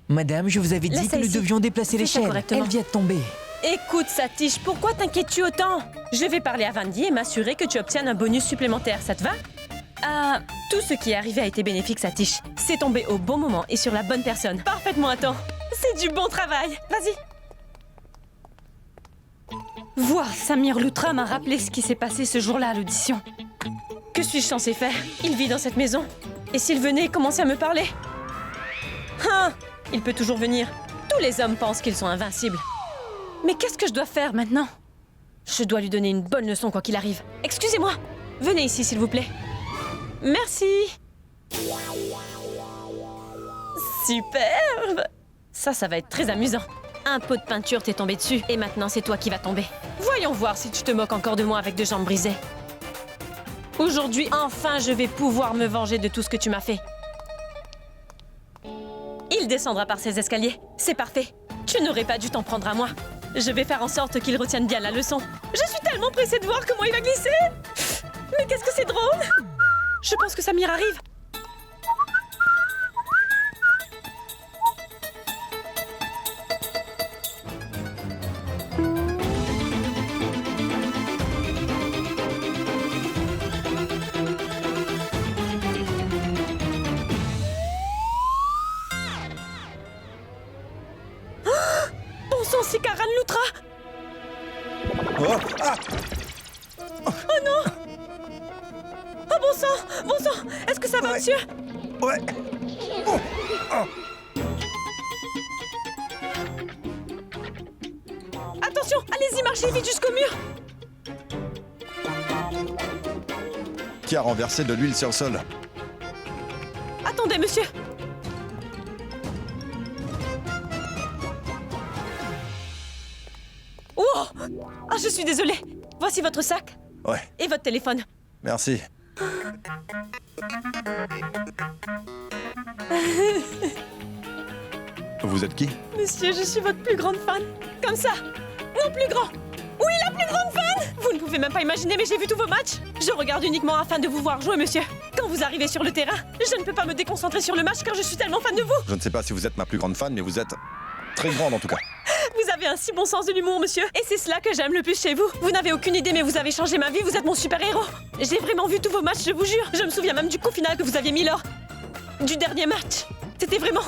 Madame, je vous avais dit Laisse que ça nous ici. devions déplacer Fais ça l'échelle. correctement. Elle vient de tomber. Écoute, Satish, pourquoi t'inquiètes-tu autant? Je vais parler à Vandy et m'assurer que tu obtiennes un bonus supplémentaire, ça te va? Tout ce qui est arrivé a été bénéfique, Satish. C'est tombé au bon moment et sur la bonne personne. Parfaitement à temps. C'est du bon travail. Vas-y. Voir Samir Lutra m'a rappelé ce qui s'est passé ce jour-là à l'audition. Que suis-je censé faire? Il vit dans cette maison. Et s'il venait commencer à me parler? Il peut toujours venir. Tous les hommes pensent qu'ils sont invincibles. Mais qu'est-ce que je dois faire maintenant? Je dois lui donner une bonne leçon quoi qu'il arrive. Excusez-moi. Venez ici, s'il vous plaît. Merci. Superbe. Ça va être très amusant. Un pot de peinture t'est tombé dessus et maintenant c'est toi qui vas tomber. Voyons voir si tu te moques encore de moi avec deux jambes brisées. Aujourd'hui, enfin, je vais pouvoir me venger de tout ce que tu m'as fait. Il descendra par ces escaliers. C'est parfait. Tu n'aurais pas dû t'en prendre à moi. Je vais faire en sorte qu'il retienne bien la leçon. Je suis tellement pressée de voir comment il va glisser. Mais qu'est-ce que c'est drôle! Je pense que Samir arrive. Bon sang, c'est Karan Lutra! Oh, ah, Oh bon sang! Est-ce que ça va, Ouais. monsieur? ouais. Oh, oh. Attention, allez-y, marchez vite jusqu'au mur. Qui a renversé de l'huile sur le sol? Attendez, monsieur. Oh! Ah, je suis désolée. Voici votre sac Ouais, et votre téléphone. merci. Vous êtes qui? Monsieur, je suis votre plus grande fan. Comme ça. Non, plus grand. Oui, la plus grande fan. Vous ne pouvez même pas imaginer, mais j'ai vu tous vos matchs. Je regarde uniquement afin de vous voir jouer, monsieur. Quand vous arrivez sur le terrain, je ne peux pas me déconcentrer sur le match car je suis tellement fan de vous. Je ne sais pas si vous êtes ma plus grande fan, mais vous êtes très grande en tout cas. Vous avez un si bon sens de l'humour, monsieur. Et c'est cela que j'aime le plus chez vous. Vous n'avez aucune idée, mais vous avez changé ma vie. Vous êtes mon super-héros. J'ai vraiment vu tous vos matchs, je vous jure. Je me souviens même du coup final que vous aviez mis lors du dernier match. C'était vraiment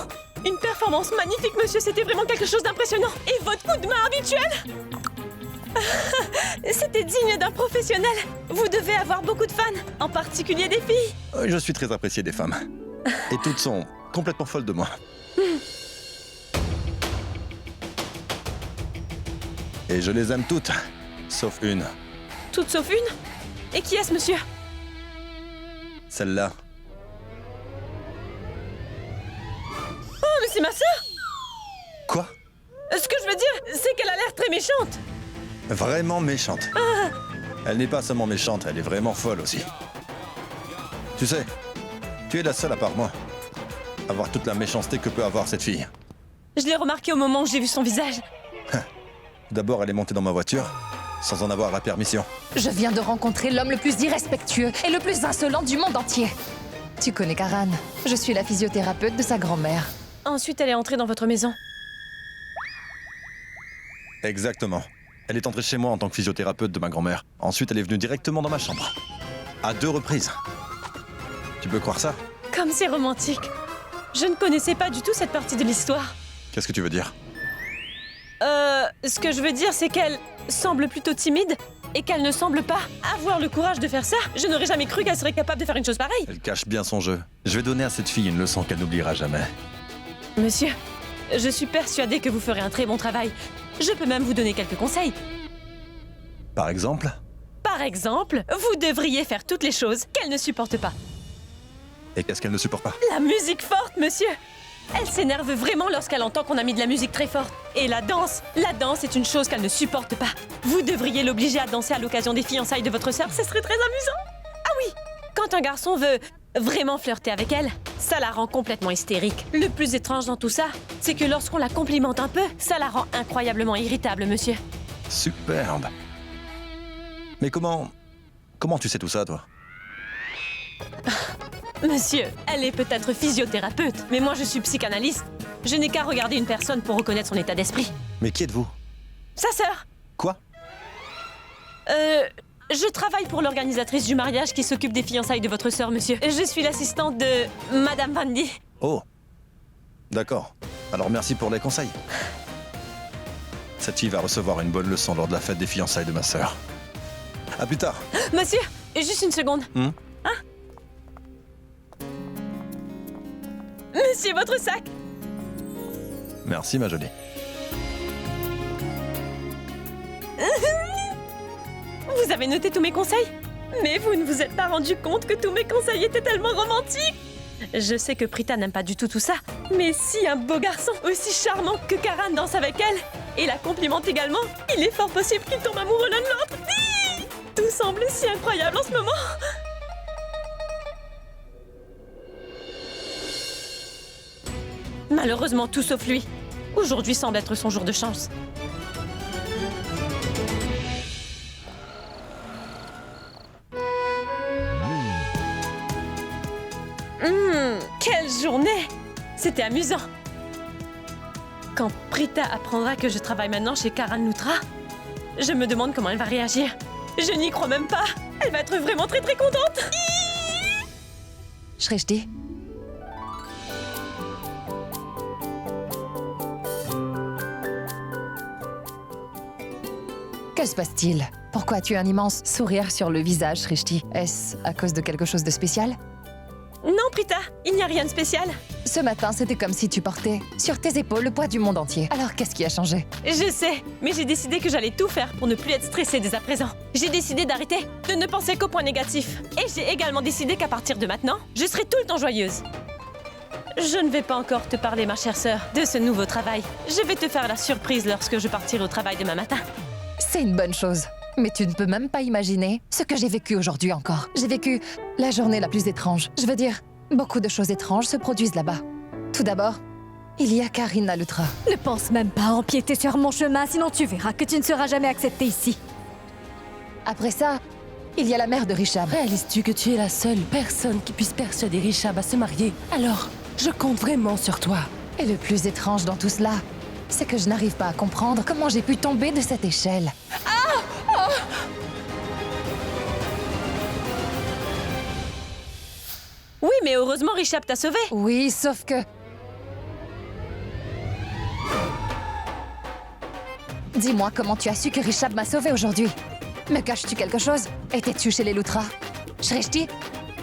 une performance magnifique, monsieur. C'était vraiment quelque chose d'impressionnant. Et votre coup de main habituel c'était digne d'un professionnel. Vous devez avoir beaucoup de fans, en particulier des filles. Je suis très apprécié des femmes. Et toutes sont complètement folles de moi. Et je les aime toutes, sauf une. Toutes sauf une. Et qui est-ce, monsieur? Celle-là. Oh, mais c'est ma sœur. Quoi? Ce que je veux dire, c'est qu'elle a l'air très méchante. Vraiment méchante. Elle n'est pas seulement méchante, elle est vraiment folle aussi. Tu sais, tu es la seule à part moi à avoir toute la méchanceté que peut avoir cette fille. Je l'ai remarqué au moment où j'ai vu son visage. D'abord, elle est montée dans ma voiture sans en avoir la permission. Je viens de rencontrer l'homme le plus irrespectueux et le plus insolent du monde entier. Tu connais Karan. Je suis la physiothérapeute de sa grand-mère. Ensuite, elle est entrée dans votre maison. Exactement. Elle est entrée chez moi en tant que physiothérapeute de ma grand-mère. Ensuite, elle est venue directement dans ma chambre. À 2 reprises. Tu peux croire ça? Comme c'est romantique. Je ne connaissais pas du tout cette partie de l'histoire. Qu'est-ce que tu veux dire? Ce que je veux dire, c'est qu'elle semble plutôt timide et qu'elle ne semble pas avoir le courage de faire ça. Je n'aurais jamais cru qu'elle serait capable de faire une chose pareille. Elle cache bien son jeu. Je vais donner à cette fille une leçon qu'elle n'oubliera jamais. Monsieur, je suis persuadée que vous ferez un très bon travail. Je peux même vous donner quelques conseils. Par exemple? Par exemple, vous devriez faire toutes les choses qu'elle ne supporte pas. Et qu'est-ce qu'elle ne supporte pas? La musique forte, monsieur! Elle s'énerve vraiment lorsqu'elle entend qu'on a mis de la musique très forte. Et la danse est une chose qu'elle ne supporte pas. Vous devriez l'obliger à danser à l'occasion des fiançailles de votre sœur, ce serait très amusant. Ah oui, quand un garçon veut vraiment flirter avec elle, ça la rend complètement hystérique. Le plus étrange dans tout ça, c'est que lorsqu'on la complimente un peu, ça la rend incroyablement irritable, monsieur. Superbe. Mais comment tu sais tout ça, toi? Monsieur, elle est peut-être physiothérapeute, mais moi je suis psychanalyste. Je n'ai qu'à regarder une personne pour reconnaître son état d'esprit. Mais qui êtes-vous? Sa sœur. Quoi? Je travaille pour l'organisatrice du mariage qui s'occupe des fiançailles de votre sœur, monsieur. Je suis l'assistante de Madame Vandy. Oh. D'accord. Alors merci pour les conseils. Cette fille va recevoir une bonne leçon lors de la fête des fiançailles de ma sœur. À plus tard. Monsieur, juste une seconde. Hmm? Monsieur, votre sac. Merci, ma jolie. Vous avez noté tous mes conseils? Mais vous ne vous êtes pas rendu compte que tous mes conseils étaient tellement romantiques? Je sais que Prita n'aime pas du tout ça, mais si un beau garçon aussi charmant que Karan danse avec elle, et la complimente également, il est fort possible qu'ils tombent amoureux l'un de l'autre. Hi! Tout semble si incroyable en ce moment. Malheureusement, tout sauf lui. Aujourd'hui semble être son jour de chance. Quelle journée! C'était amusant. Quand Prita apprendra que je travaille maintenant chez Karan Lutra, je me demande comment elle va réagir. Je n'y crois même pas. Elle va être vraiment très contente. Shrishti, que se passe-t-il? Pourquoi as-tu un immense sourire sur le visage, Shrishti? Est-ce à cause de quelque chose de spécial? Non, Prita, il n'y a rien de spécial. Ce matin, c'était comme si tu portais sur tes épaules le poids du monde entier. Alors, qu'est-ce qui a changé? Je sais, mais j'ai décidé que j'allais tout faire pour ne plus être stressée dès à présent. J'ai décidé d'arrêter, de ne penser qu'aux points négatifs. Et j'ai également décidé qu'à partir de maintenant, je serai tout le temps joyeuse. Je ne vais pas encore te parler, ma chère sœur, de ce nouveau travail. Je vais te faire la surprise lorsque je partirai au travail demain matin. C'est une bonne chose. Mais tu ne peux même pas imaginer ce que j'ai vécu aujourd'hui encore. J'ai vécu la journée la plus étrange. Je veux dire, beaucoup de choses étranges se produisent là-bas. Tout d'abord, il y a Karina Lutra. Ne pense même pas à empiéter sur mon chemin, sinon tu verras que tu ne seras jamais acceptée ici. Après ça, il y a la mère de Rishab. Réalises-tu que tu es la seule personne qui puisse persuader Rishab à se marier? Alors, je compte vraiment sur toi. Et le plus étrange dans tout cela, c'est que je n'arrive pas à comprendre comment j'ai pu tomber de cette échelle. Oui, mais heureusement, Rishab t'a sauvé. Oui, sauf que... Dis-moi comment tu as su que Rishab m'a sauvé aujourd'hui. Me caches-tu quelque chose? Étais-tu chez les Lutra? Shrishti,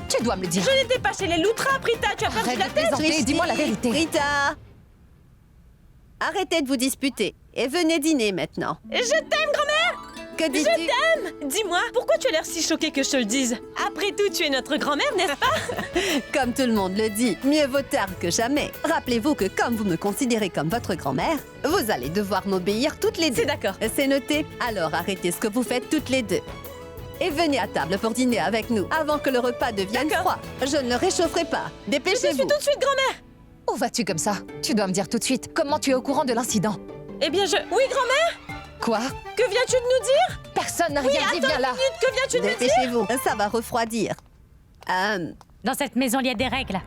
tu dois me le dire. Je n'étais pas chez les Lutra, Prita, tu as perdu Arrête la de tête. plaisanter, dis-moi la vérité. Rita! Arrêtez de vous disputer et venez dîner maintenant. Je t'aime, grand-mère. Que dis-tu? Dis-moi, pourquoi tu as l'air si choquée que je te le dise? Après tout, tu es notre grand-mère, n'est-ce pas? Comme tout le monde le dit, mieux vaut tard que jamais. Rappelez-vous que comme vous me considérez comme votre grand-mère, vous allez devoir m'obéir toutes les deux. C'est d'accord. C'est noté? Alors arrêtez ce que vous faites toutes les deux. Et venez à table pour dîner avec nous avant que le repas devienne D'accord. froid. Je ne le réchaufferai pas. Je te suis Dépêchez-vous. tout de suite, grand-mère. Où vas-tu comme ça? Tu dois me dire tout de suite comment tu es au courant de l'incident. Eh bien, Oui, grand-mère. Quoi? Que viens-tu de nous dire? Personne n'a rien dit, viens là. Que viens-tu de me dire? Dépêchez-vous. Ça va refroidir. Dans cette maison, il y a des règles.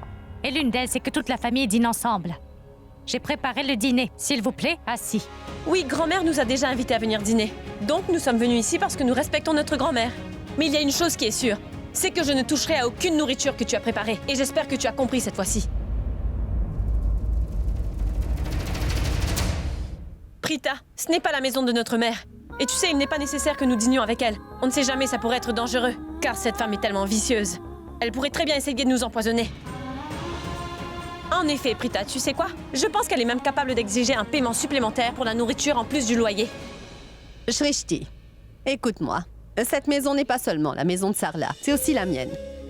Et l'une d'elles, c'est que toute la famille dîne ensemble. J'ai préparé le dîner. S'il vous plaît, assis. Oui, grand-mère nous a déjà invités à venir dîner. Donc, nous sommes venus ici parce que nous respectons notre grand-mère. Mais il y a une chose qui est sûre, c'est que je ne toucherai à aucune nourriture que tu as préparée. Et j'espère que tu as compris cette fois-ci. Prita, ce n'est pas la maison de notre mère. Et tu sais, il n'est pas nécessaire que nous dînions avec elle. On ne sait jamais, ça pourrait être dangereux. Car cette femme est tellement vicieuse. Elle pourrait très bien essayer de nous empoisonner. En effet, Prita, tu sais quoi? Je pense qu'elle est même capable d'exiger un paiement supplémentaire pour la nourriture en plus du loyer. Shrishti, écoute-moi. Cette maison n'est pas seulement la maison de Sarla, c'est aussi la mienne.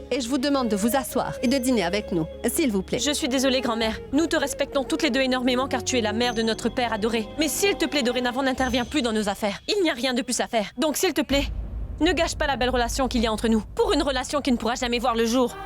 Et je vous demande de vous asseoir et de dîner avec nous, s'il vous plaît. Je suis désolée, grand-mère. Nous te respectons toutes les deux énormément car tu es la mère de notre père adoré. Mais s'il te plaît, dorénavant, n'interviens plus dans nos affaires. Il n'y a rien de plus à faire. Donc, s'il te plaît, ne gâche pas la belle relation qu'il y a entre nous. Pour une relation qui ne pourra jamais voir le jour.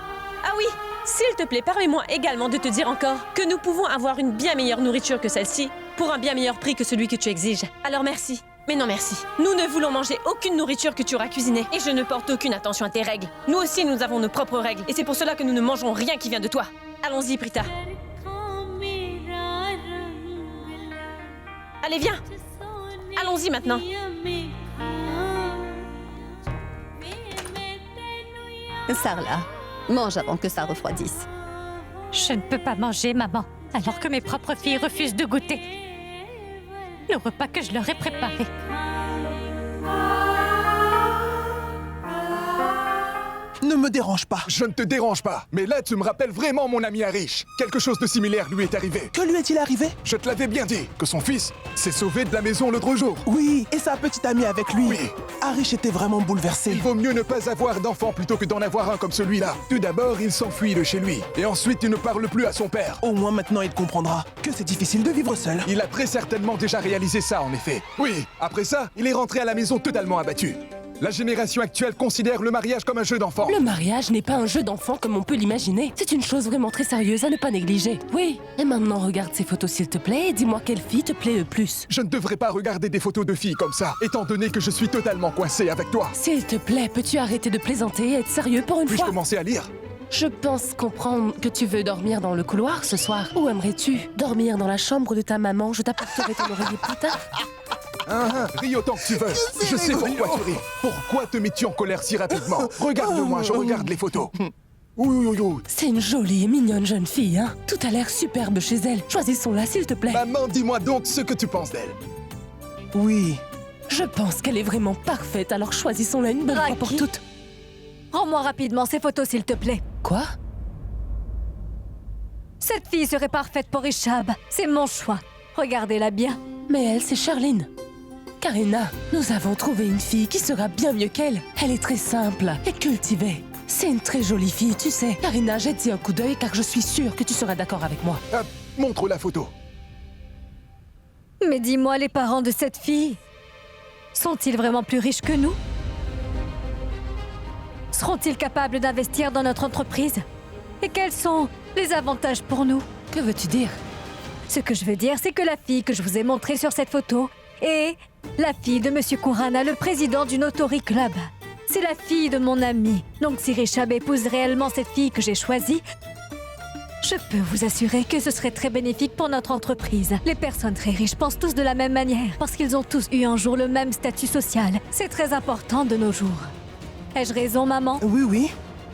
Ah oui, s'il te plaît, permets-moi également de te dire encore que nous pouvons avoir une bien meilleure nourriture que celle-ci pour un bien meilleur prix que celui que tu exiges. Alors merci. Mais non merci. Nous ne voulons manger aucune nourriture que tu auras cuisinée et je ne porte aucune attention à tes règles. Nous aussi, nous avons nos propres règles et c'est pour cela que nous ne mangerons rien qui vient de toi. Allons-y, Prita. Allez, viens. Allons-y maintenant. Sarla, mange avant que ça refroidisse. Je ne peux pas manger, maman, alors que mes propres filles refusent de goûter le repas que je leur ai préparé. Ne me dérange pas. Je ne te dérange pas, mais là tu me rappelles vraiment mon ami Harish. Quelque chose de similaire lui est arrivé. Que lui est-il arrivé? Je te l'avais bien dit, que son fils s'est sauvé de la maison l'autre jour. Oui, et sa petite amie avec lui. Oui. Harish était vraiment bouleversé. Il vaut mieux ne pas avoir d'enfant plutôt que d'en avoir un comme celui-là. Tout d'abord, il s'enfuit de chez lui. Et ensuite, il ne parle plus à son père. Au moins maintenant, il comprendra que c'est difficile de vivre seul. Il a très certainement déjà réalisé ça, en effet. Oui, après ça, il est rentré à la maison totalement abattu. La génération actuelle considère le mariage comme un jeu d'enfant. Le mariage n'est pas un jeu d'enfant comme on peut l'imaginer. C'est une chose vraiment très sérieuse à ne pas négliger. Oui. Et maintenant, regarde ces photos s'il te plaît et dis-moi quelle fille te plaît le plus. Je ne devrais pas regarder des photos de filles comme ça, étant donné que je suis totalement coincé avec toi. S'il te plaît, peux-tu arrêter de plaisanter et être sérieux pour une Puis-je fois? commencer à lire? Je pense comprendre que tu veux dormir dans le couloir ce soir. Ou aimerais-tu dormir dans la chambre de ta maman? Je t'apporterai ton oreiller plus tard. Ris autant que tu veux. Je sais pourquoi tu ris. Pourquoi te mets-tu en colère si rapidement? Regarde-moi, je regarde les photos. Oui. C'est une jolie et mignonne jeune fille, hein? Tout a l'air superbe chez elle. Choisissons-la, s'il te plaît. Maman, dis-moi donc ce que tu penses d'elle. Oui. Je pense qu'elle est vraiment parfaite, alors choisissons-la une bonne fois pour Raki. toutes. Rends-moi rapidement ces photos, s'il te plaît. Quoi? Cette fille serait parfaite pour Ishab. C'est mon choix. Regardez-la bien. Mais elle, c'est Charline. Karina, nous avons trouvé une fille qui sera bien mieux qu'elle. Elle est très simple et cultivée. C'est une très jolie fille, tu sais. Karina, jette-y un coup d'œil car je suis sûre que tu seras d'accord avec moi. Ah, montre la photo. Mais dis-moi, les parents de cette fille sont-ils vraiment plus riches que nous? Seront-ils capables d'investir dans notre entreprise? Et quels sont les avantages pour nous? Que veux-tu dire? Ce que je veux dire, c'est que la fille que je vous ai montrée sur cette photo est la fille de Monsieur Kourana, le président du Notori Club. C'est la fille de mon ami. Donc si Richab épouse réellement cette fille que j'ai choisie, je peux vous assurer que ce serait très bénéfique pour notre entreprise. Les personnes très riches pensent tous de la même manière, parce qu'ils ont tous eu un jour le même statut social. C'est très important de nos jours. Ai-je raison, maman? Oui.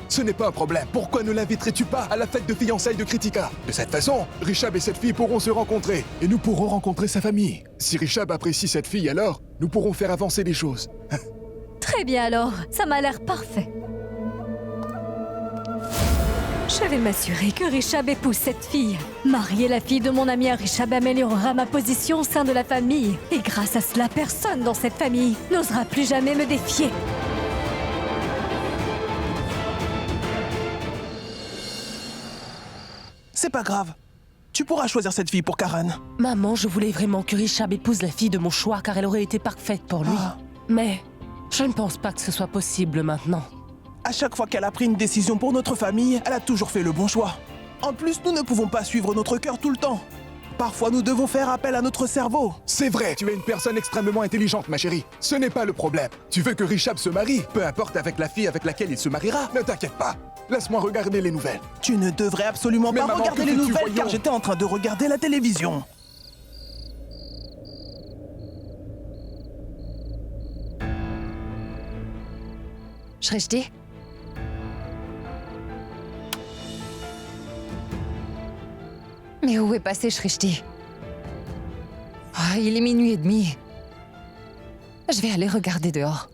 Ce n'est pas un problème. Pourquoi ne l'inviterais-tu pas à la fête de fiançailles de Kritika? De cette façon, Richab et cette fille pourront se rencontrer. Et nous pourrons rencontrer sa famille. Si Richab apprécie cette fille, alors, nous pourrons faire avancer les choses. Très bien alors, ça m'a l'air parfait. Je vais m'assurer que Richab épouse cette fille. Marier la fille de mon ami à Richab améliorera ma position au sein de la famille. Et grâce à cela, personne dans cette famille n'osera plus jamais me défier. C'est pas grave. Tu pourras choisir cette fille pour Karan. Maman, je voulais vraiment que Richab épouse la fille de mon choix car elle aurait été parfaite pour lui. Ah. Mais je ne pense pas que ce soit possible maintenant. À chaque fois qu'elle a pris une décision pour notre famille, elle a toujours fait le bon choix. En plus, nous ne pouvons pas suivre notre cœur tout le temps. Parfois, nous devons faire appel à notre cerveau. C'est vrai, tu es une personne extrêmement intelligente, ma chérie. Ce n'est pas le problème. Tu veux que Richab se marie, peu importe avec la fille avec laquelle il se mariera. Ne t'inquiète pas. Laisse-moi regarder les nouvelles. Tu ne devrais absolument Mais pas maman, regarder que les fais-tu, nouvelles voyons? car j'étais en train de regarder la télévision. Shrishti? Mais où est passé Shrishti? Ah, il est 00h30. Je vais aller regarder dehors.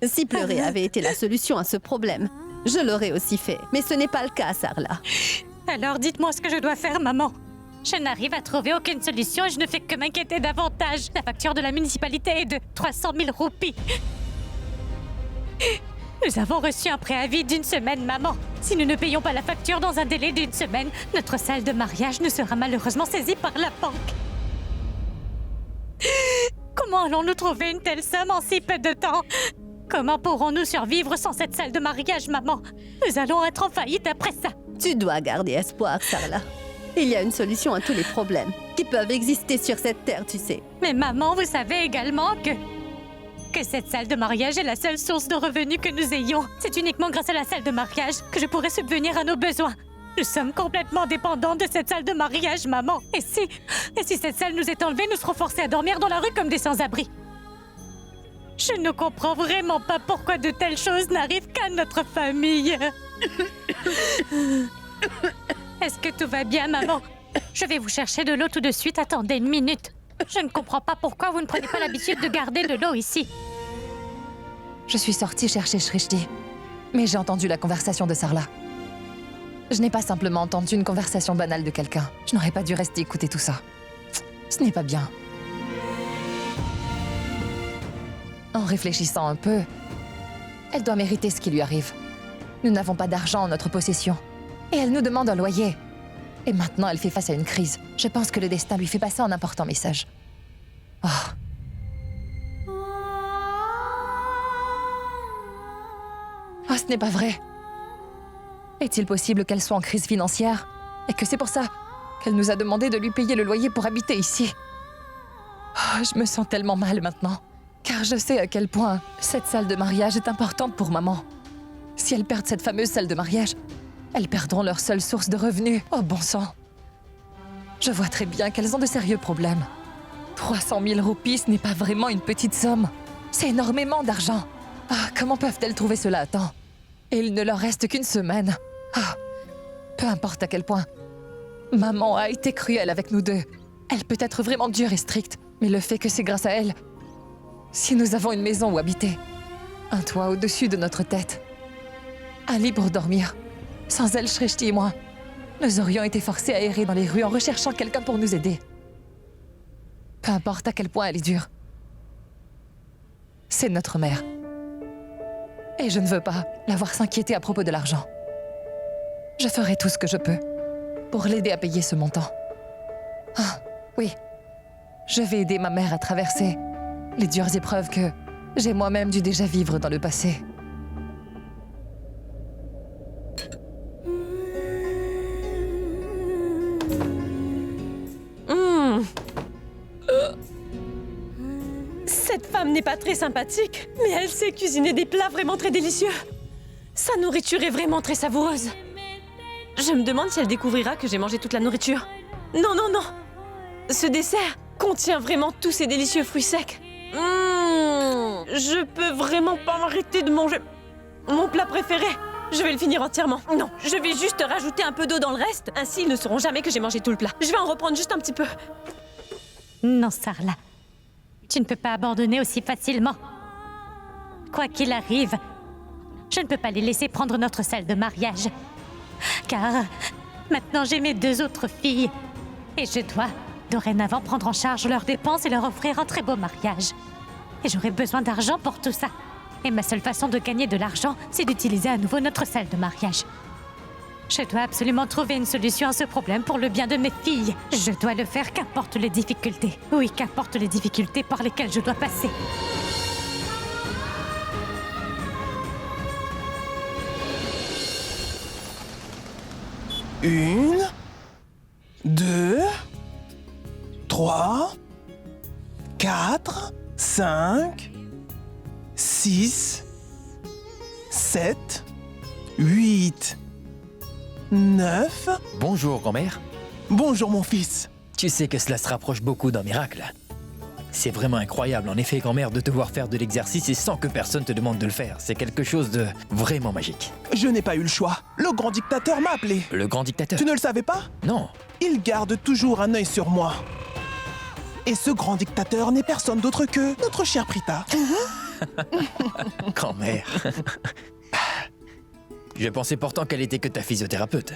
Si pleurer avait été la solution à ce problème, je l'aurais aussi fait. Mais ce n'est pas le cas, Sarla. Alors dites-moi ce que je dois faire, maman. Je n'arrive à trouver aucune solution et je ne fais que m'inquiéter davantage. La facture de la municipalité est de 300 000 roupies. Nous avons reçu un préavis d'1 semaine, maman. Si nous ne payons pas la facture dans un délai d'1 semaine, notre salle de mariage ne sera malheureusement saisie par la banque. Comment allons-nous trouver une telle somme en si peu de temps? Comment pourrons-nous survivre sans cette salle de mariage, maman? Nous allons être en faillite après ça. Tu dois garder espoir, Sarla. Il y a une solution à tous les problèmes qui peuvent exister sur cette terre, tu sais. Mais maman, vous savez également que cette salle de mariage est la seule source de revenus que nous ayons. C'est uniquement grâce à la salle de mariage que je pourrai subvenir à nos besoins. Nous sommes complètement dépendants de cette salle de mariage, maman. Et si cette salle nous est enlevée, nous serons forcés à dormir dans la rue comme des sans-abri. Je ne comprends vraiment pas pourquoi de telles choses n'arrivent qu'à notre famille. Est-ce que tout va bien, maman? Je vais vous chercher de l'eau tout de suite. Attendez une minute. Je ne comprends pas pourquoi vous ne prenez pas l'habitude de garder de l'eau ici. Je suis sortie chercher Shrishti, mais j'ai entendu la conversation de Sarla. Je n'ai pas simplement entendu une conversation banale de quelqu'un. Je n'aurais pas dû rester écouter tout ça. Ce n'est pas bien. En réfléchissant un peu, elle doit mériter ce qui lui arrive. Nous n'avons pas d'argent en notre possession. Et elle nous demande un loyer. Et maintenant, elle fait face à une crise. Je pense que le destin lui fait passer un important message. Oh. Oh, ce n'est pas vrai. Est-il possible qu'elle soit en crise financière et que c'est pour ça qu'elle nous a demandé de lui payer le loyer pour habiter ici? Oh, je me sens tellement mal maintenant. Car je sais à quel point cette salle de mariage est importante pour maman. Si elles perdent cette fameuse salle de mariage, elles perdront leur seule source de revenus. Oh bon sang. Je vois très bien qu'elles ont de sérieux problèmes. 300 000 roupies, ce n'est pas vraiment une petite somme. C'est énormément d'argent. Ah, comment peuvent-elles trouver cela à temps? Et il ne leur reste qu'une semaine. Ah, peu importe à quel point. Maman a été cruelle avec nous deux. Elle peut être vraiment dure et stricte, mais le fait que c'est grâce à elle, si nous avons une maison où habiter, un toit au-dessus de notre tête, un lit pour dormir, sans elle, Shrishti et moi, nous aurions été forcés à errer dans les rues en recherchant quelqu'un pour nous aider. Peu importe à quel point elle est dure. C'est notre mère. Et je ne veux pas la voir s'inquiéter à propos de l'argent. Je ferai tout ce que je peux pour l'aider à payer ce montant. Ah, oui. Je vais aider ma mère à traverser les dures épreuves que j'ai moi-même dû déjà vivre dans le passé. Cette femme n'est pas très sympathique, mais elle sait cuisiner des plats vraiment très délicieux. Sa nourriture est vraiment très savoureuse. Je me demande si elle découvrira que j'ai mangé toute la nourriture. Non, non, non! Ce dessert contient vraiment tous ces délicieux fruits secs. Je peux vraiment pas m'arrêter de manger mon plat préféré. Je vais le finir entièrement. Non, je vais juste rajouter un peu d'eau dans le reste. Ainsi, ils ne sauront jamais que j'ai mangé tout le plat. Je vais en reprendre juste un petit peu. Non, Sarla. Tu ne peux pas abandonner aussi facilement. Quoi qu'il arrive, je ne peux pas les laisser prendre notre salle de mariage. Car maintenant j'ai mes 2 autres filles. Et je dois dorénavant prendre en charge leurs dépenses et leur offrir un très beau mariage. Et j'aurai besoin d'argent pour tout ça. Et ma seule façon de gagner de l'argent, c'est d'utiliser à nouveau notre salle de mariage. Je dois absolument trouver une solution à ce problème pour le bien de mes filles. Je dois le faire qu'importe les difficultés. Oui, qu'importe les difficultés par lesquelles je dois passer. Une, 2, 3, 4, 5, 6, 7, 8, 9... Bonjour, grand-mère. Bonjour, mon fils. Tu sais que cela se rapproche beaucoup d'un miracle. C'est vraiment incroyable, en effet, grand-mère, de te voir faire de l'exercice et sans que personne te demande de le faire. C'est quelque chose de vraiment magique. Je n'ai pas eu le choix. Le grand dictateur m'a appelé. Le grand dictateur? Tu ne le savais pas? Non. Il garde toujours un œil sur moi. Et ce grand dictateur n'est personne d'autre que notre chère Prita. Grand-mère. Je pensais pourtant qu'elle était que ta physiothérapeute.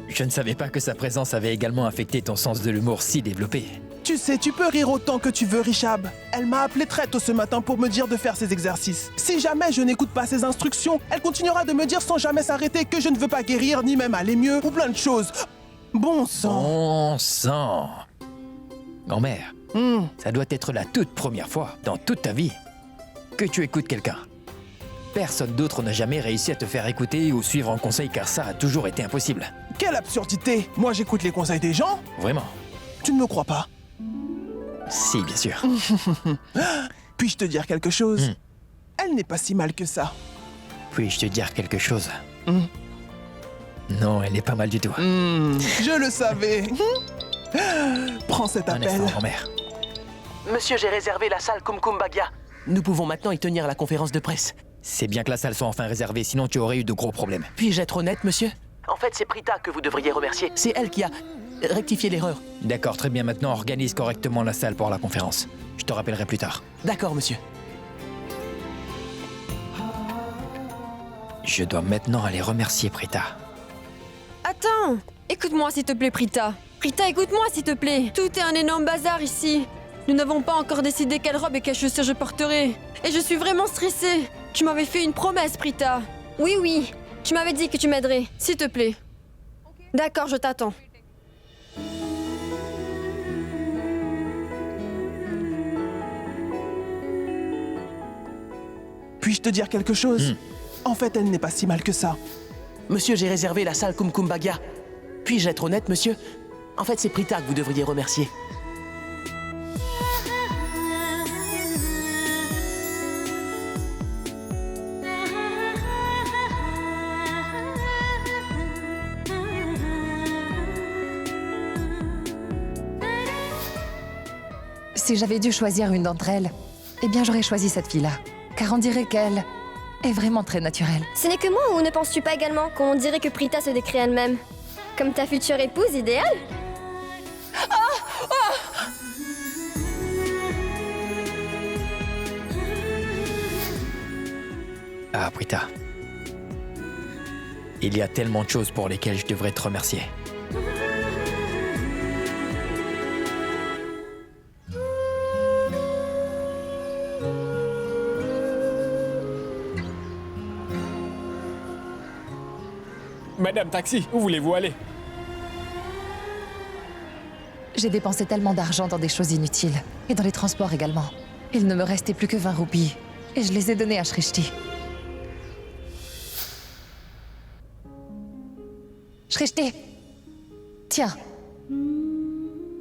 Je ne savais pas que sa présence avait également affecté ton sens de l'humour si développé. Tu sais, tu peux rire autant que tu veux, Rishab. Elle m'a appelé très tôt ce matin pour me dire de faire ces exercices. Si jamais je n'écoute pas ses instructions, elle continuera de me dire sans jamais s'arrêter que je ne veux pas guérir, ni même aller mieux, ou plein de choses. Bon sang. Bon sang. Grand-mère, ça doit être la toute première fois dans toute ta vie que tu écoutes quelqu'un. Personne d'autre n'a jamais réussi à te faire écouter ou suivre un conseil car ça a toujours été impossible. Quelle absurdité! Moi j'écoute les conseils des gens? Vraiment? Tu ne me crois pas? Si, bien sûr. Puis-je te dire quelque chose? Elle n'est pas si mal que ça. Puis-je te dire quelque chose? Non, elle est pas mal du tout. Je le savais. Prends cet Un appel. instant, grand-mère. Monsieur, j'ai réservé la salle Kum Kum Bagya. Nous pouvons maintenant y tenir la conférence de presse. C'est bien que la salle soit enfin réservée, sinon tu aurais eu de gros problèmes. Puis-je être honnête, monsieur? En fait, c'est Prita que vous devriez remercier. C'est elle qui a rectifié l'erreur. D'accord, très bien, maintenant organise correctement la salle pour la conférence. Je te rappellerai plus tard. D'accord, monsieur. Je dois maintenant aller remercier Prita. Attends! Écoute-moi s'il te plaît, Prita. Prita, écoute-moi s'il te plaît. Tout est un énorme bazar ici. Nous n'avons pas encore décidé quelle robe et quelles chaussures je porterai. Et je suis vraiment stressée. Tu m'avais fait une promesse, Prita. Oui, oui. Tu m'avais dit que tu m'aiderais. S'il te plaît. D'accord, je t'attends. Puis-je te dire quelque chose? En fait, elle n'est pas si mal que ça. Monsieur, j'ai réservé la salle Kum Kum Bagya. Puis-je être honnête, monsieur? En fait, c'est Prita que vous devriez remercier. Si j'avais dû choisir une d'entre elles, eh bien j'aurais choisi cette fille-là. Car on dirait qu'elle est vraiment très naturelle. Ce n'est que moi ou ne penses-tu pas également qu'on dirait que Prita se décrit elle-même comme ta future épouse idéale? Ah, Prita. Il y a tellement de choses pour lesquelles je devrais te remercier. Madame Taxi, où voulez-vous aller? J'ai dépensé tellement d'argent dans des choses inutiles. Et dans les transports également. Il ne me restait plus que 20 roupies. Et je les ai donnés à Shrishti. Shrishti! Tiens.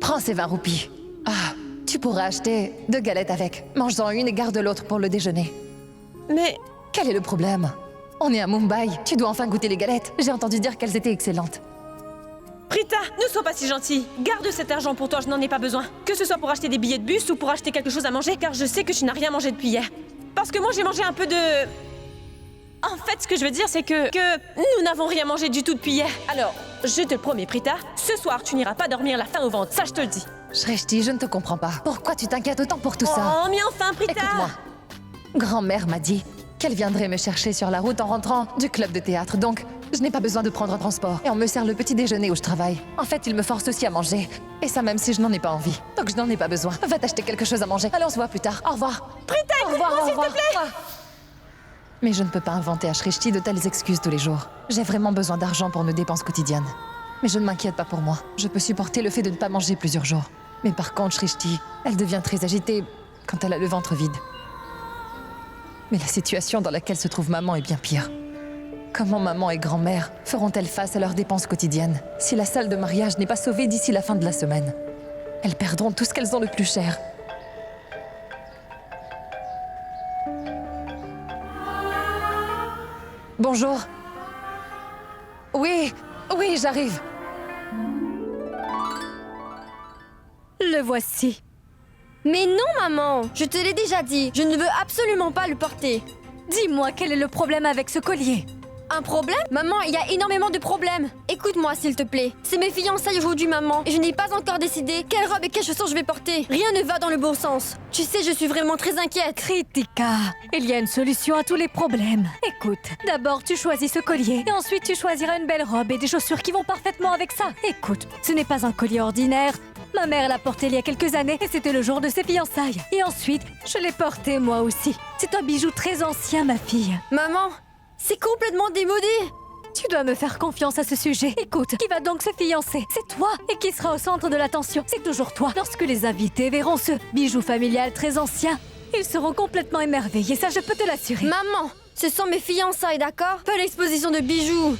Prends ces 20 roupies. Ah, tu pourras acheter 2 galettes avec. Mange-en une et garde l'autre pour le déjeuner. Mais... Quel est le problème? On est à Mumbai. Tu dois enfin goûter les galettes. J'ai entendu dire qu'elles étaient excellentes. Prita, ne sois pas si gentille. Garde cet argent pour toi, je n'en ai pas besoin. Que ce soit pour acheter des billets de bus ou pour acheter quelque chose à manger, car je sais que tu n'as rien mangé depuis hier. Parce que moi, j'ai mangé un peu de... En fait, ce que je veux dire, c'est que nous n'avons rien mangé du tout depuis hier. Alors, je te promets, Prita, ce soir, tu n'iras pas dormir la faim au ventre, ça je te le dis. Shrishti, je ne te comprends pas. Pourquoi tu t'inquiètes autant pour tout ça? Oh, mais enfin, Prita! Écoute-moi. Grand-mère m'a dit qu'elle viendrait me chercher sur la route en rentrant du club de théâtre, donc je n'ai pas besoin de prendre un transport. Et on me sert le petit déjeuner où je travaille. En fait, il me force aussi à manger. Et ça même si je n'en ai pas envie. Donc je n'en ai pas besoin. Va t'acheter quelque chose à manger. Allez, on se voit plus tard. Au revoir. Prita, écoute-moi, s'il te plaît! Mais je ne peux pas inventer à Shrishti de telles excuses tous les jours. J'ai vraiment besoin d'argent pour nos dépenses quotidiennes. Mais je ne m'inquiète pas pour moi. Je peux supporter le fait de ne pas manger plusieurs jours. Mais par contre, Shrishti, elle devient très agitée quand elle a le ventre vide. Mais la situation dans laquelle se trouve maman est bien pire. Comment maman et grand-mère feront-elles face à leurs dépenses quotidiennes si la salle de mariage n'est pas sauvée d'ici la fin de la semaine? Elles perdront tout ce qu'elles ont le plus cher. Bonjour. Oui, j'arrive. Le voici. Mais non, maman! Je te l'ai déjà dit, je ne veux absolument pas le porter. Dis-moi, quel est le problème avec ce collier? Un problème? Maman, il y a énormément de problèmes. Écoute-moi, s'il te plaît. C'est mes fiançailles aujourd'hui, maman. Et je n'ai pas encore décidé quelle robe et quelles chaussures je vais porter. Rien ne va dans le bon sens. Tu sais, je suis vraiment très inquiète. Kritika, il y a une solution à tous les problèmes. Écoute, d'abord tu choisis ce collier. Et ensuite tu choisiras une belle robe et des chaussures qui vont parfaitement avec ça. Écoute, ce n'est pas un collier ordinaire. Ma mère l'a porté il y a quelques années et c'était le jour de ses fiançailles. Et ensuite, je l'ai porté moi aussi. C'est un bijou très ancien, ma fille. Maman, c'est complètement démodé. Tu dois me faire confiance à ce sujet. Écoute, qui va donc se fiancer? C'est toi. Et qui sera au centre de l'attention? C'est toujours toi. Lorsque les invités verront ce bijou familial très ancien, ils seront complètement émerveillés, ça je peux te l'assurer. Maman, ce sont mes fiançailles, d'accord? Pas l'exposition de bijoux.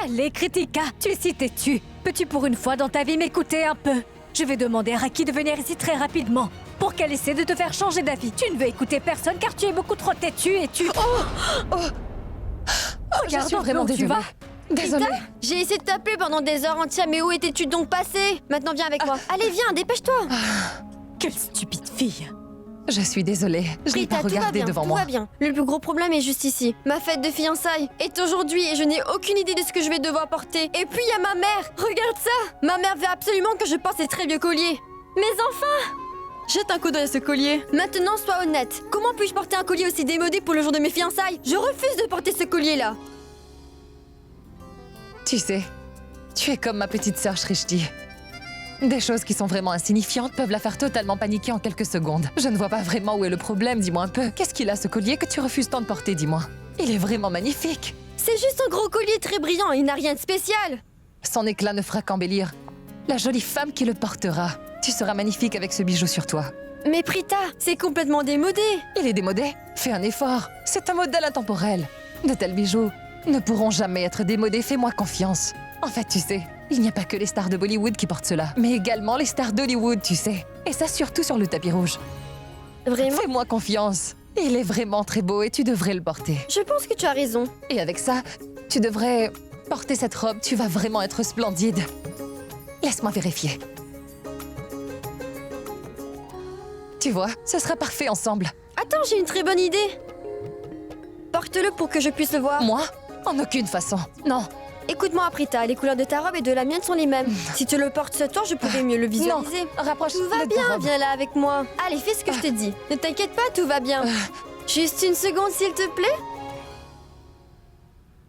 Allez, Kritika, tu es si têtue. Peux-tu pour une fois dans ta vie m'écouter un peu? Je vais demander à Raki de venir ici très rapidement pour qu'elle essaie de te faire changer d'avis. Tu ne veux écouter personne car tu es beaucoup trop têtue et tu... Regarde Je suis vraiment où tu désolée. vas. Désolée. Rita, j'ai essayé de t'appeler pendant des heures entières, mais où étais-tu donc passé? Maintenant, viens avec moi. Allez, viens, dépêche-toi. Quelle stupide fille. Je suis désolée. Je n'ai Rita, pas tout va regardé bien, devant tout moi. va bien. Le plus gros problème est juste ici. Ma fête de fiançailles est aujourd'hui et je n'ai aucune idée de ce que je vais devoir porter. Et puis il y a ma mère. Regarde ça. Ma mère veut absolument que je porte ces très vieux colliers. Mais enfin, Jette un coup d'œil à ce collier. maintenant sois honnête. Comment puis-je porter un collier aussi démodé pour le jour de mes fiançailles? Je refuse de porter ce collier-là. Tu sais, tu es comme ma petite sœur Shrishti. Des choses qui sont vraiment insignifiantes peuvent la faire totalement paniquer en quelques secondes. Je ne vois pas vraiment où est le problème, dis-moi un peu. Qu'est-ce qu'il a ce collier que tu refuses tant de porter, dis-moi? Il est vraiment magnifique. C'est juste un gros collier très brillant, il n'a rien de spécial. Son éclat ne fera qu'embellir la jolie femme qui le portera. Tu seras magnifique avec ce bijou sur toi. Mais Prita, c'est complètement démodé. Il est démodé. Fais un effort. C'est un modèle intemporel. De tels bijoux ne pourront jamais être démodés, fais-moi confiance. En fait, tu sais, il n'y a pas que les stars de Bollywood qui portent cela, mais également les stars d'Hollywood, tu sais. Et ça surtout sur le tapis rouge. Vraiment? Fais-moi confiance. Il est vraiment très beau et tu devrais le porter. Je pense que tu as raison. Et avec ça, tu devrais porter cette robe, tu vas vraiment être splendide. Laisse-moi vérifier. Tu vois, ce sera parfait ensemble. Attends, j'ai une très bonne idée. Porte-le pour que je puisse le voir. Moi? En aucune façon. Non. Écoute-moi, Prita, les couleurs de ta robe et de la mienne sont les mêmes. Si tu le portes ce soir, je pourrais mieux le visualiser. Non, rapproche-toi Tout va de ta bien, robe. viens là avec moi. Allez, fais ce que je te dis. Ne t'inquiète pas, tout va bien. Juste une seconde, s'il te plaît.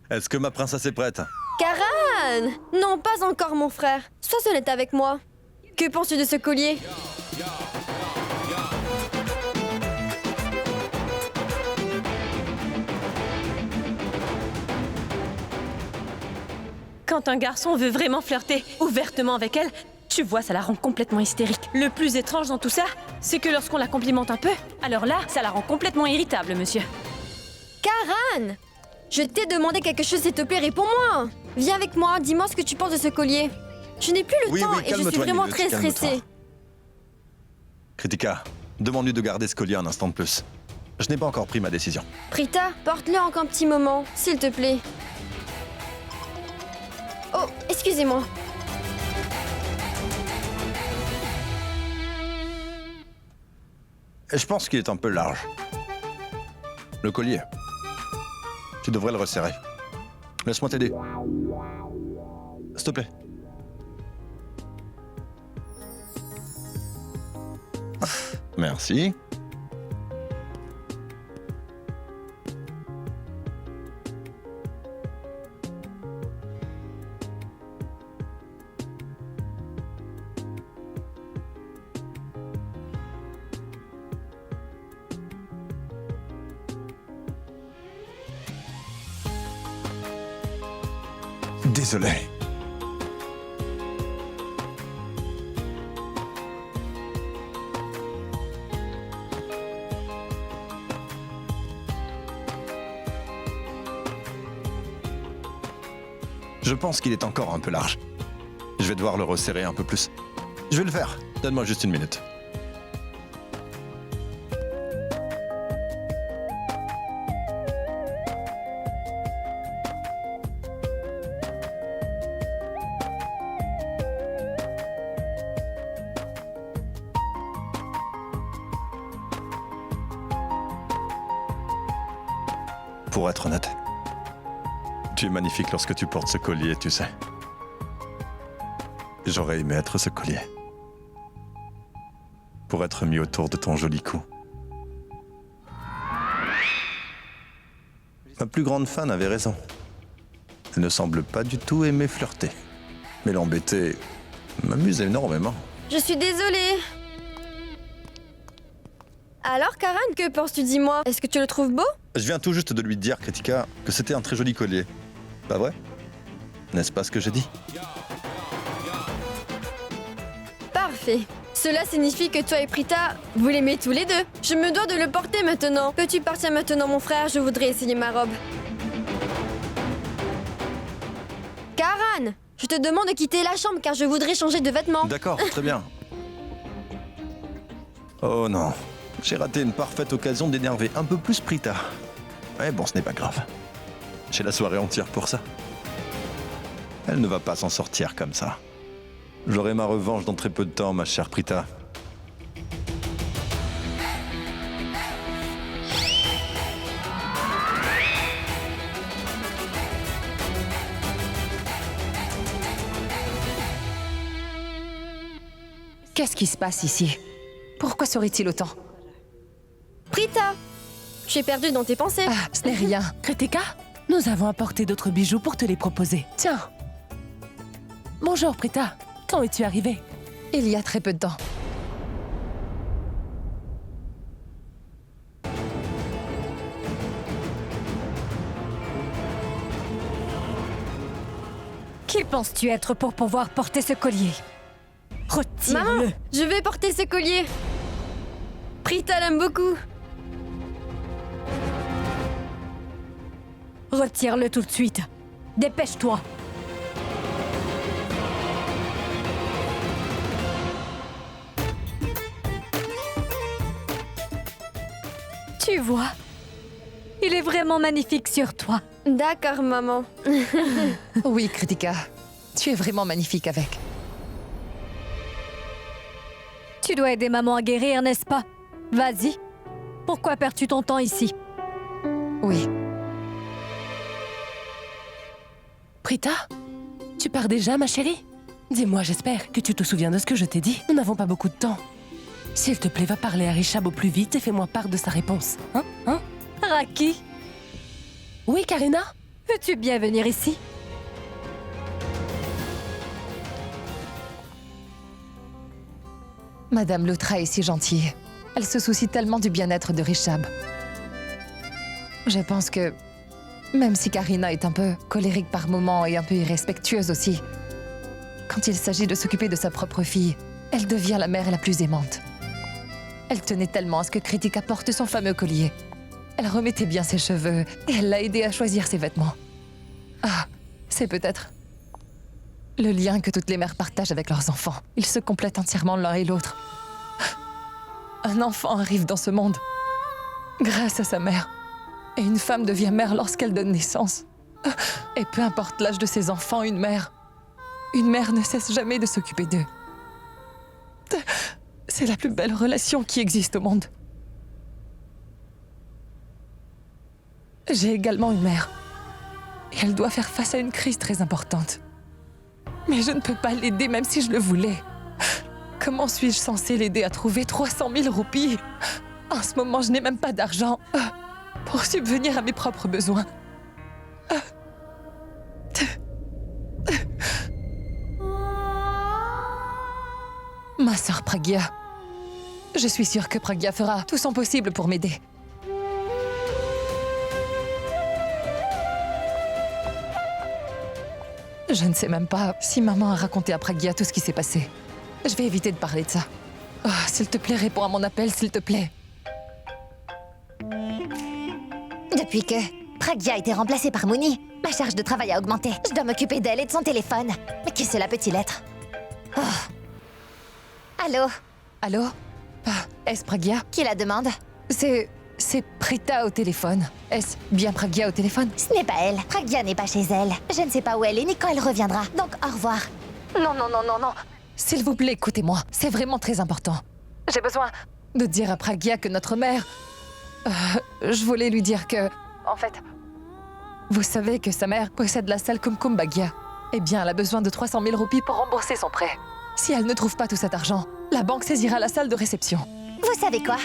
Est-ce que ma princesse est prête? Karan! Non, pas encore, mon frère. Sois honnête avec moi. Que penses-tu de ce collier? Quand un garçon veut vraiment flirter ouvertement avec elle, tu vois, ça la rend complètement hystérique. Le plus étrange dans tout ça, c'est que lorsqu'on la complimente un peu, alors là, ça la rend complètement irritable, monsieur. Karan! Je t'ai demandé quelque chose, s'il te plaît, réponds-moi. Viens avec moi, dis-moi ce que tu penses de ce collier. Je n'ai plus le Oui, temps oui, et je suis calme-toi, vraiment Nibud, très calme-toi. stressée. Kritika, demande-lui de garder ce collier un instant de plus. Je n'ai pas encore pris ma décision. Prita, porte-le encore un petit moment, s'il te plaît. Oh, excusez-moi. Et je pense qu'il est un peu large. Le collier. Tu devrais le resserrer. Laisse-moi t'aider. S'il te plaît. Merci. Désolé. Je pense qu'il est encore un peu large. Je vais devoir le resserrer un peu plus. Je vais le faire. Donne-moi juste une minute. Pour être honnête, tu es magnifique lorsque tu portes ce collier, tu sais. J'aurais aimé être ce collier. Pour être mis autour de ton joli cou. Ma plus grande fan avait raison. Elle ne semble pas du tout aimer flirter. Mais l'embêter m'amuse énormément. Je suis désolée. Alors, Karan, que penses-tu, dis-moi? Est-ce que tu le trouves beau? Je viens tout juste de lui dire, Kritika, que c'était un très joli collier. Pas vrai? N'est-ce pas ce que j'ai dit? Parfait. Cela signifie que toi et Prita, vous l'aimez tous les deux. Je me dois de le porter maintenant. Peux-tu partir maintenant, mon frère? Je voudrais essayer ma robe. Karan, je te demande de quitter la chambre car je voudrais changer de vêtements. D'accord, très bien. Oh non, j'ai raté une parfaite occasion d'énerver un peu plus Prita. Ouais, bon, ce n'est pas grave. J'ai la soirée entière pour ça. Elle ne va pas s'en sortir comme ça. J'aurai ma revanche dans très peu de temps, ma chère Prita. Qu'est-ce qui se passe ici? Pourquoi sourit-il autant? Prita, tu es perdue dans tes pensées. Ah, ce n'est rien. Kritika, nous avons apporté d'autres bijoux pour te les proposer. Tiens. Bonjour Prita, quand es-tu arrivée? Il y a très peu de temps. Qui penses-tu être pour pouvoir porter ce collier? Maman, Retire-le. je vais porter ce collier. Prita l'aime beaucoup. Retire-le tout de suite. Dépêche-toi. Tu vois, il est vraiment magnifique sur toi. D'accord, maman. Oui, Kritika, tu es vraiment magnifique avec. Tu dois aider maman à guérir, n'est-ce pas? Vas-y. Pourquoi perds-tu ton temps ici? Oui. Prita, tu pars déjà, ma chérie? Dis-moi, j'espère que tu te souviens de ce que je t'ai dit. Nous n'avons pas beaucoup de temps. S'il te plaît, va parler à Rishab au plus vite et fais-moi part de sa réponse. Hein? Raki, Oui, Karina? veux-tu bien venir ici? Madame Lutra est si gentille. Elle se soucie tellement du bien-être de Rishab. Je pense que, même si Karina est un peu colérique par moments et un peu irrespectueuse aussi, quand il s'agit de s'occuper de sa propre fille, elle devient la mère la plus aimante. Elle tenait tellement à ce que Kritika porte son fameux collier. Elle remettait bien ses cheveux et elle l'a aidé à choisir ses vêtements. Ah, c'est peut-être le lien que toutes les mères partagent avec leurs enfants. Ils se complètent entièrement l'un et l'autre. Un enfant arrive dans ce monde grâce à sa mère. Et une femme devient mère lorsqu'elle donne naissance. Et peu importe l'âge de ses enfants, une mère ne cesse jamais de s'occuper d'eux. C'est la plus belle relation qui existe au monde. J'ai également une mère. Et elle doit faire face à une crise très importante. Mais je ne peux pas l'aider même si je le voulais. Comment suis-je censée l'aider à trouver 300 000 roupies? En ce moment, je n'ai même pas d'argent pour subvenir à mes propres besoins. Ma sœur Pragya. Je suis sûre que Pragya fera tout son possible pour m'aider. Je ne sais même pas si maman a raconté à Pragya tout ce qui s'est passé. Je vais éviter de parler de ça. Oh, s'il te plaît, réponds à mon appel, s'il te plaît. Depuis que Pragya a été remplacée par Mouni, ma charge de travail a augmenté. Je dois m'occuper d'elle et de son téléphone. Mais qui cela peut-il être? Oh. Allô? Allô? Est-ce Pragya? Qui la demande? C'est Prita au téléphone. Est-ce bien Pragya au téléphone? Ce n'est pas elle. Pragya n'est pas chez elle. Je ne sais pas où elle est ni quand elle reviendra. Donc au revoir. Non. S'il vous plaît, écoutez-moi. C'est vraiment très important. J'ai besoin de dire à Pragya que notre mère... je voulais lui dire que... En fait... Vous savez que sa mère possède la salle Kumkum Bhagia. Eh bien, elle a besoin de 300 000 roupies pour rembourser son prêt. Si elle ne trouve pas tout cet argent, la banque saisira la salle de réception. Vous savez quoi?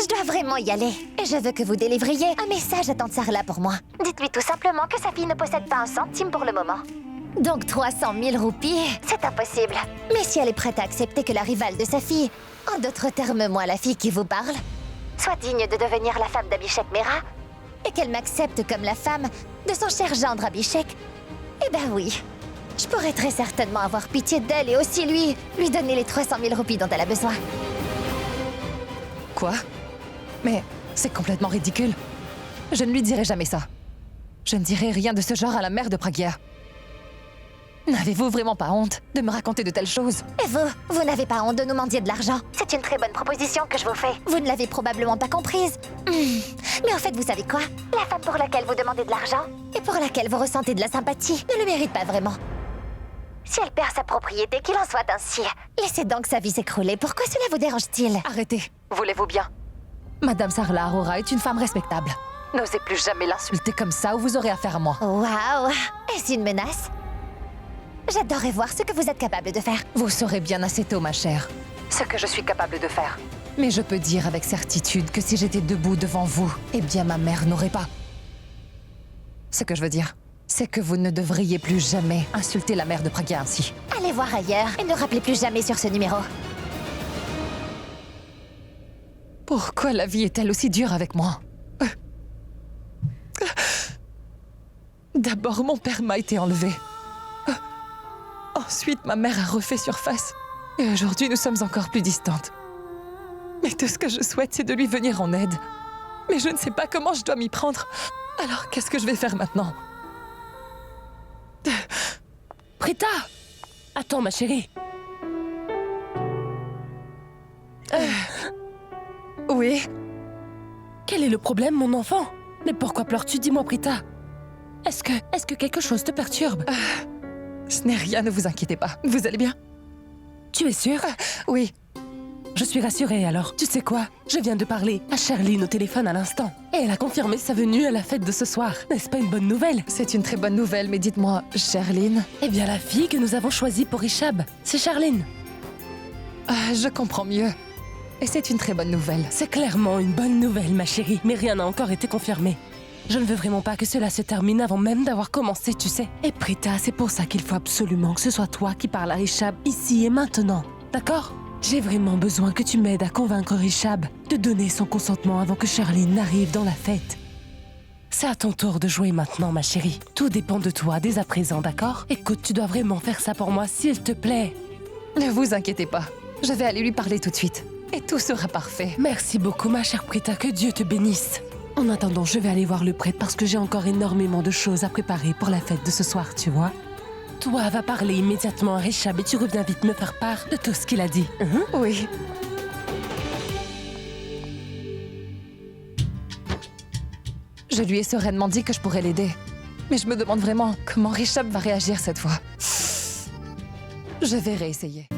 Je dois vraiment y aller. Et je veux que vous délivriez un message à tante Sarla pour moi. Dites-lui tout simplement que sa fille ne possède pas un centime pour le moment. Donc 300 000 roupies, c'est impossible. Mais si elle est prête à accepter que la rivale de sa fille, en d'autres termes moi la fille qui vous parle, soit digne de devenir la femme d'Abhishek Mehra, et qu'elle m'accepte comme la femme de son cher gendre Abhishek, eh ben oui, je pourrais très certainement avoir pitié d'elle et aussi lui donner les 300 000 roupies dont elle a besoin. Quoi? Mais c'est complètement ridicule. Je ne lui dirai jamais ça. Je ne dirai rien de ce genre à la mère de Pragya. N'avez-vous vraiment pas honte de me raconter de telles choses? Et vous n'avez pas honte de nous mendier de l'argent? C'est une très bonne proposition que je vous fais. Vous ne l'avez probablement pas comprise. Mais en fait, vous savez quoi? La femme pour laquelle vous demandez de l'argent et pour laquelle vous ressentez de la sympathie ne le mérite pas vraiment. Si elle perd sa propriété, qu'il en soit ainsi. Laissez donc sa vie s'écrouler. Pourquoi cela vous dérange-t-il? Arrêtez, voulez-vous bien? Madame Sarla Aurora est une femme respectable. N'osez plus jamais l'insulter comme ça ou vous aurez affaire à moi. Waouh! Est-ce une menace? J'adorerais voir ce que vous êtes capable de faire. Vous saurez bien assez tôt, ma chère, ce que je suis capable de faire. Mais je peux dire avec certitude que si j'étais debout devant vous, eh bien ma mère n'aurait pas. Ce que je veux dire, c'est que vous ne devriez plus jamais insulter la mère de Pragya ainsi. Allez voir ailleurs et ne rappelez plus jamais sur ce numéro. Pourquoi la vie est-elle aussi dure avec moi? D'abord, mon père m'a été enlevé. Ensuite, ma mère a refait surface. Et aujourd'hui, nous sommes encore plus distantes. Mais tout ce que je souhaite, c'est de lui venir en aide. Mais je ne sais pas comment je dois m'y prendre. Alors, qu'est-ce que je vais faire maintenant? Prita! Attends, ma chérie. Oui? Quel est le problème, mon enfant? Mais pourquoi pleures-tu? Dis-moi, Prita. Est-ce que quelque chose te perturbe? Ce n'est rien, ne vous inquiétez pas. Vous allez bien? Tu es sûre? Oui. Je suis rassurée alors. Tu sais quoi? Je viens de parler à Charline au téléphone à l'instant. Et elle a confirmé sa venue à la fête de ce soir. N'est-ce pas une bonne nouvelle? C'est une très bonne nouvelle, mais dites-moi, Charline? Eh bien, la fille que nous avons choisie pour Richab, c'est Charline. Je comprends mieux. Et c'est une très bonne nouvelle. C'est clairement une bonne nouvelle, ma chérie, mais rien n'a encore été confirmé. Je ne veux vraiment pas que cela se termine avant même d'avoir commencé, tu sais. Et Prita, c'est pour ça qu'il faut absolument que ce soit toi qui parles à Richab ici et maintenant. D'accord? J'ai vraiment besoin que tu m'aides à convaincre Richab de donner son consentement avant que Charline n'arrive dans la fête. C'est à ton tour de jouer maintenant, ma chérie. Tout dépend de toi dès à présent, d'accord? Écoute, tu dois vraiment faire ça pour moi, s'il te plaît. Ne vous inquiétez pas. Je vais aller lui parler tout de suite. Et tout sera parfait. Merci beaucoup, ma chère Prita, que Dieu te bénisse. En attendant, je vais aller voir le prêtre parce que j'ai encore énormément de choses à préparer pour la fête de ce soir, tu vois. Toi, va parler immédiatement à Richab et tu reviens vite me faire part de tout ce qu'il a dit. Oui. Je lui ai sereinement dit que je pourrais l'aider. Mais je me demande vraiment comment Richab va réagir cette fois. Je vais réessayer.